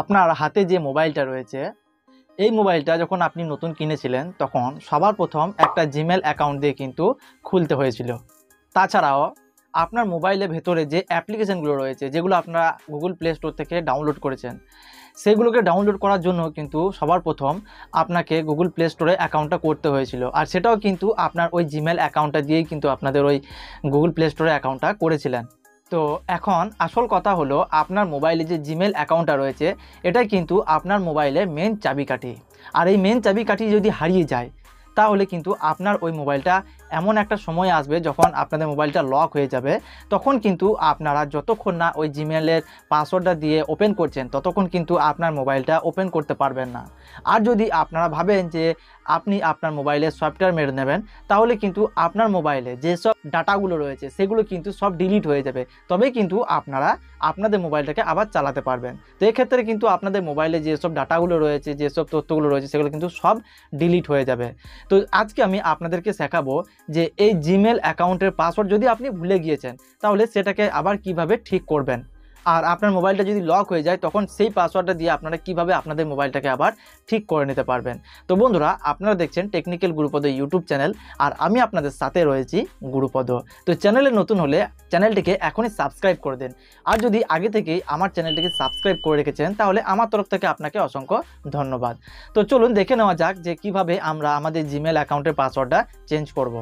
আপনার হাতে যে মোবাইলটা রয়েছে এই মোবাইলটা যখন আপনি নতুন কিনেছিলেন তখন সবার প্রথম একটা জিমেল অ্যাকাউন্ট দিয়ে কিন্তু খুলতে হয়েছিল। তাছাড়াও আপনার মোবাইলের ভেতরে যে অ্যাপ্লিকেশানগুলো রয়েছে যেগুলো আপনারা গুগল প্লে স্টোর থেকে ডাউনলোড করেছেন সেগুলোকে ডাউনলোড করার জন্য কিন্তু সবার প্রথম আপনাকে গুগল প্লে স্টোরে অ্যাকাউন্টটা করতে হয়েছিল, আর সেটাও কিন্তু আপনার ওই জিমেল অ্যাকাউন্টটা দিয়েই কিন্তু আপনাদের ওই গুগল প্লে স্টোরে অ্যাকাউন্টটা করেছিলেন। তো এখন আসল কথা হলো আপনার মোবাইলে যে জিমেল অ্যাকাউন্টটা রয়েছে এটাই কিন্তু আপনার মোবাইলের মেন চাবিকাঠি। আর এই মেন চাবিকাঠি যদি হারিয়ে যায় তাহলে কিন্তু আপনার ওই মোবাইলটা এমন একটা সময় আসবে যখন আপনাদের মোবাইলটা লক হয়ে যাবে, তখন কিন্তু আপনারা যতক্ষণ না ওই জিমেলের পাসওয়ার্ডটা দিয়ে ওপেন করছেন ততক্ষণ কিন্তু আপনার মোবাইলটা ওপেন করতে পারবেন না। আর যদি আপনারা ভাবেন যে আপনি আপনার মোবাইলে সফটওয়্যার মেরে নেবেন তাহলে কিন্তু আপনার মোবাইলে যেসব ডাটাগুলো রয়েছে সেগুলো কিন্তু সব ডিলিট হয়ে যাবে, তবেই কিন্তু আপনারা আপনাদের মোবাইলটাকে আবার চালাতে পারবেন। তো এক্ষেত্রে কিন্তু আপনাদের মোবাইলে যেসব ডাটাগুলো রয়েছে যেসব তথ্যগুলো রয়েছে সেগুলো কিন্তু সব ডিলিট হয়ে যাবে। তো আজকে আমি আপনাদেরকে শেখাবো যে এই জিমেল অ্যাকাউন্টের পাসওয়ার্ড যদি আপনি ভুলে গিয়েছেন তাহলে সেটাকে আবার কিভাবে ঠিক করবেন, আর আপনার মোবাইলটা যদি লক হয়ে যায় তখন সেই পাসওয়ার্ডটা দিয়ে আপনারা কিভাবে আপনাদের মোবাইলটাকে আবার ঠিক করে নিতে পারবেন। তো বন্ধুরা, আপনারা দেখছেন টেকনিক্যাল গুরুপদ ইউটিউব চ্যানেল, আর আমি আপনাদের সাথে রয়েছি গুরুপদ। তো চ্যানেলে নতুন হলে চ্যানেলটিকে এখনই সাবস্ক্রাইব করে দিন, আর যদি আগে থেকেই আমার চ্যানেলটিকে সাবস্ক্রাইব করে রেখেছেন তাহলে আমার তরফ থেকে আপনাকে অসংখ্য ধন্যবাদ। তো চলুন দেখে নেওয়া যাক যে কিভাবে আমরা আমাদের জিমেল অ্যাকাউন্টের পাসওয়ার্ডটা চেঞ্জ করব।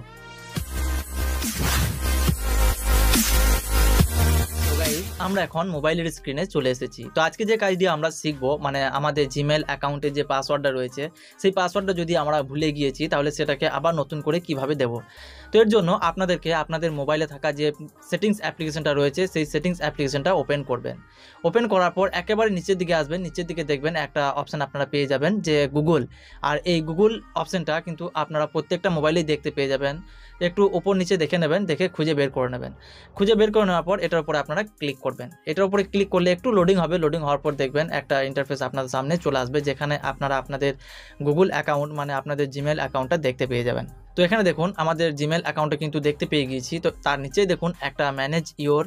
আমরা এখন মোবাইলের স্ক্রিনে চলে এসেছি। তো আজকে যে কাজটি আমরা শিখবো মানে আমাদের জিমেল অ্যাকাউন্টে যে পাসওয়ার্ডটা রয়েছে সেই পাসওয়ার্ডটা যদি আমরা ভুলে গিয়েছি তাহলে সেটাকে আবার নতুন করে কিভাবে দেব। তো এর জন্য আপনাদেরকে আপনাদের মোবাইলে থাকা যে সেটিংস অ্যাপ্লিকেশনটা রয়েছে সেই সেটিংস অ্যাপ্লিকেশনটা ওপেন করবেন। ওপেন করার পর একেবারে নিচের দিকে আসবেন, নিচের দিকে দেখবেন একটা অপশান আপনারা পেয়ে যাবেন যে গুগল, আর এই গুগল অপশানটা কিন্তু আপনারা প্রত্যেকটা মোবাইলেই দেখতে পেয়ে যাবেন। একটু ওপর নিচে দেখে নেবেন, দেখে খুঁজে বের করে নেবেন। খুঁজে বের করে নেওয়ার পর এটার উপরে আপনারা ক্লিক করবেন। এটার উপরে ক্লিক করলে একটু লোডিং হবে, লোডিং হওয়ার পর দেখবেন একটা ইন্টারফেস আপনাদের সামনে চলে আসবে যেখানে আপনারা আপনাদের গুগল অ্যাকাউন্ট মানে আপনাদের জিমেল অ্যাকাউন্টটা দেখতে পেয়ে যাবেন। তো এখানে দেখুন আমাদের জিমেল অ্যাকাউন্টটা কিন্তু দেখতে পেয়ে গিয়েছি। তো তার নিচেই দেখুন একটা manage your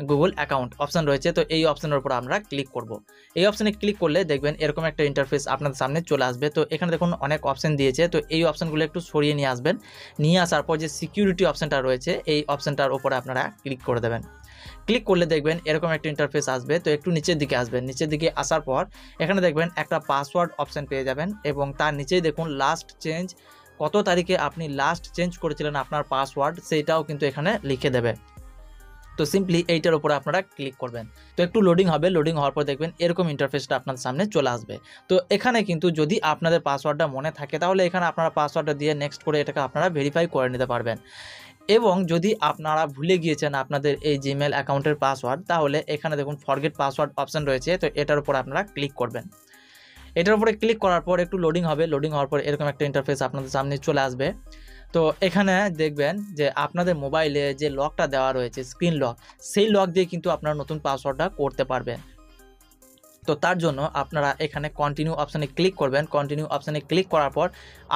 Google account option রয়েছে, তো এই অপশানের উপর আমরা ক্লিক করব। এই অপশানে ক্লিক করলে দেখবেন এরকম একটা ইন্টারফেস আপনাদের সামনে চলে আসবে। তো এখানে দেখুন অনেক অপশান দিয়েছে, তো এই অপশানগুলো একটু সরিয়ে নিয়ে আসবেন। নিয়ে আসার পর যে সিকিউরিটি অপশানটা রয়েছে এই অপশানটার উপরে আপনারা ক্লিক করে দেবেন। ক্লিক করলে দেখবেন এরকম একটা ইন্টারফেস আসবে। তো একটু নিচের দিকে আসবেন, নিচের দিকে আসার পর এখানে দেখবেন একটা পাসওয়ার্ড অপশান পেয়ে যাবেন এবং তার নিচেই দেখুন লাস্ট চেঞ্জ, কত তারিখে আপনি লাস্ট চেঞ্জ করেছিলেন আপনার পাসওয়ার্ড সেইটাও কিন্তু এখানে লিখে দেবে। তো সিম্পলি এইটার উপরে আপনারা ক্লিক করবেন। তো একটু লোডিং হবে, লোডিং হওয়ার পর দেখবেন এরকম ইন্টারফেসটা আপনার সামনে চলে আসবে। তো এখানে কিন্তু যদি আপনাদের পাসওয়ার্ডটা মনে থাকে তাহলে এখানে আপনারা পাসওয়ার্ডটা দিয়ে নেক্সট করে এটাকে আপনারা ভেরিফাই করে নিতে পারবেন। এবং যদি আপনারা ভুলে গিয়েছেন আপনাদের এই জিমেল অ্যাকাউন্টের পাসওয়ার্ড তাহলে এখানে দেখুন ফরগেট পাসওয়ার্ড অপশান রয়েছে, তো এটার উপর আপনারা ক্লিক করবেন। এটার উপরে ক্লিক করার পর একটু লোডিং হবে, লোডিং হওয়ার পর এরকম একটা ইন্টারফেস আপনাদের সামনে চলে আসবে। তো এখানে দেখবেন যে আপনাদের মোবাইলে যে লকটা দেওয়া রয়েছে স্ক্রিন লক, সেই লক দিয়ে কিন্তু আপনারা নতুন পাসওয়ার্ডটা করতে পারবেন। তো তার জন্য আপনারা এখানে কন্টিনিউ অপশানে ক্লিক করবেন। কন্টিনিউ অপশানে ক্লিক করার পর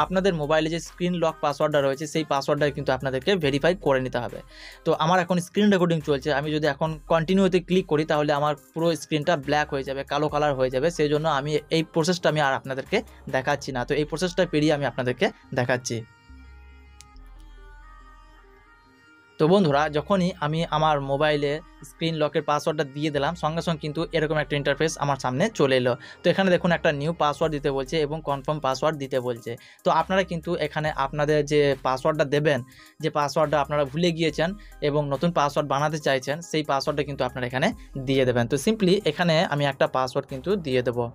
আপনাদের মোবাইলে যে স্ক্রিন লক পাসওয়ার্ডটা রয়েছে সেই পাসওয়ার্ডটা কিন্তু আপনাদেরকে ভেরিফাই করে নিতে হবে। তো আমার এখন স্ক্রিন রেকর্ডিং চলছে, আমি যদি এখন কন্টিনিউতে ক্লিক করি তাহলে আমার পুরো স্ক্রিনটা ব্ল্যাক হয়ে যাবে, কালো কালার হয়ে যাবে। সেই জন্য আমি এই প্রসেসটা আমি আর আপনাদেরকে দেখাচ্ছি না। তো এই প্রসেসটা পেরিয়ে আমি আপনাদেরকে দেখাচ্ছি। তো বন্ধুরা, যখনই আমি আমার মোবাইলে স্ক্রিন লকের পাসওয়ার্ডটা দিয়ে দিলাম সঙ্গে সঙ্গে কিন্তু এরকম একটা ইন্টারফেস আমার সামনে চলে এলো। তো এখানে দেখুন একটা নিউ পাসওয়ার্ড দিতে বলছে এবং কনফার্ম পাসওয়ার্ড দিতে বলছে। তো আপনারা কিন্তু এখানে আপনাদের যে পাসওয়ার্ডটা দেবেন, যে পাসওয়ার্ডটা আপনারা ভুলে গিয়েছেন এবং নতুন পাসওয়ার্ড বানাতে চাইছেন সেই পাসওয়ার্ডটা কিন্তু আপনারা এখানে দিয়ে দেবেন। তো সিম্পলি এখানে আমি একটা পাসওয়ার্ড কিন্তু দিয়ে দেবো।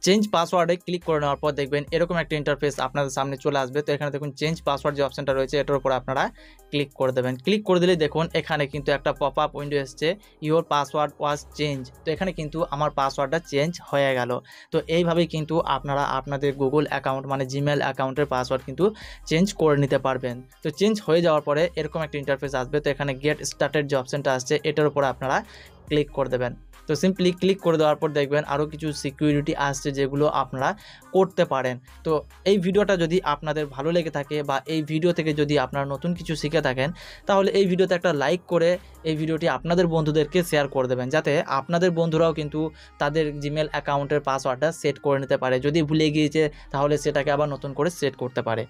চেঞ্জ পাসওয়ার্ডে ক্লিক করে নেওয়ার পর দেখবেন এরকম একটা ইন্টারফেস আপনাদের সামনে চলে আসবে। তো এখানে দেখুন চেঞ্জ পাসওয়ার্ড যে অপশানটা রয়েছে এটার উপর আপনারা ক্লিক করে দেবেন। ক্লিক করে দিলে দেখুন এখানে কিন্তু একটা পপ আপ উইন্ডো এসছে, ইওর পাসওয়ার্ড ওয়াজ চেঞ্জ। তো এখানে কিন্তু আমার পাসওয়ার্ডটা চেঞ্জ হয়ে গেল। তো এইভাবেই কিন্তু আপনারা আপনাদের গুগল অ্যাকাউন্ট মানে জিমেল অ্যাকাউন্টের পাসওয়ার্ড কিন্তু চেঞ্জ করে নিতে পারবেন। তো চেঞ্জ হয়ে যাওয়ার পরে এরকম একটা ইন্টারফেস আসবে। তো এখানে গেট স্টার্টেড যে অপশানটা আসছে এটার উপর আপনারা ক্লিক করে দেবেন। তো তো সিম্পলি ক্লিক করে দেওয়ার পর দেখবেন আরও কিছু সিকিউরিটি আসছে যেগুলো আপনারা করতে পারেন। তো এই ভিডিওটা যদি আপনাদের ভালো লেগে থাকে বা এই ভিডিও থেকে যদি আপনারা নতুন কিছু শিখে থাকেন, তাহলে এই ভিডিওতে একটা লাইক করে এই ভিডিওটি আপনাদের বন্ধুদেরকে শেয়ার করে দেবেন, যাতে আপনাদের বন্ধুরাও কিন্তু তাদের জিমেল অ্যাকাউন্টের পাসওয়ার্ডটা সেট করে নিতে পারে। যদি ভুলে গিয়েছে তাহলে সেটাকে আবার নতুন করে সেট করতে পারে।